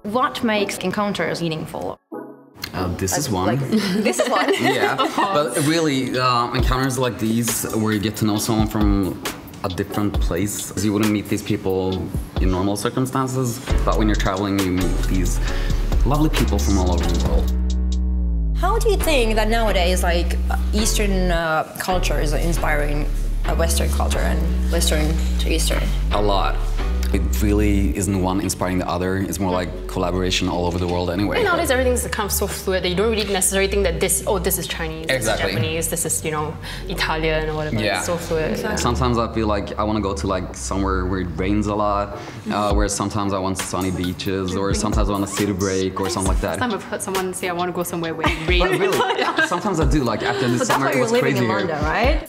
What makes encounters meaningful? This is one. This is one. Yeah, but really, encounters like these where you get to know someone from a different place. You wouldn't meet these people in normal circumstances, but when you're traveling, you meet these lovely people from all over the world. How do you think that nowadays, like, Eastern culture is inspiring Western culture and Western to Eastern? A lot. It really isn't one inspiring the other. It's more like collaboration all over the world anyway. And nowadays everything's kind of so fluid that you don't really necessarily think that this is Chinese, this is Japanese, this is, you know, Italian or whatever. Yeah. It's so fluid. Exactly. Sometimes I feel like I want to go to like somewhere where it rains a lot, whereas sometimes I want sunny beaches, or sometimes I want a city break or something like that. Last time I've heard someone say I want to go somewhere where it rains. But really, sometimes I do. Like after this summer, it was crazy here. But that's why you're living in London, right?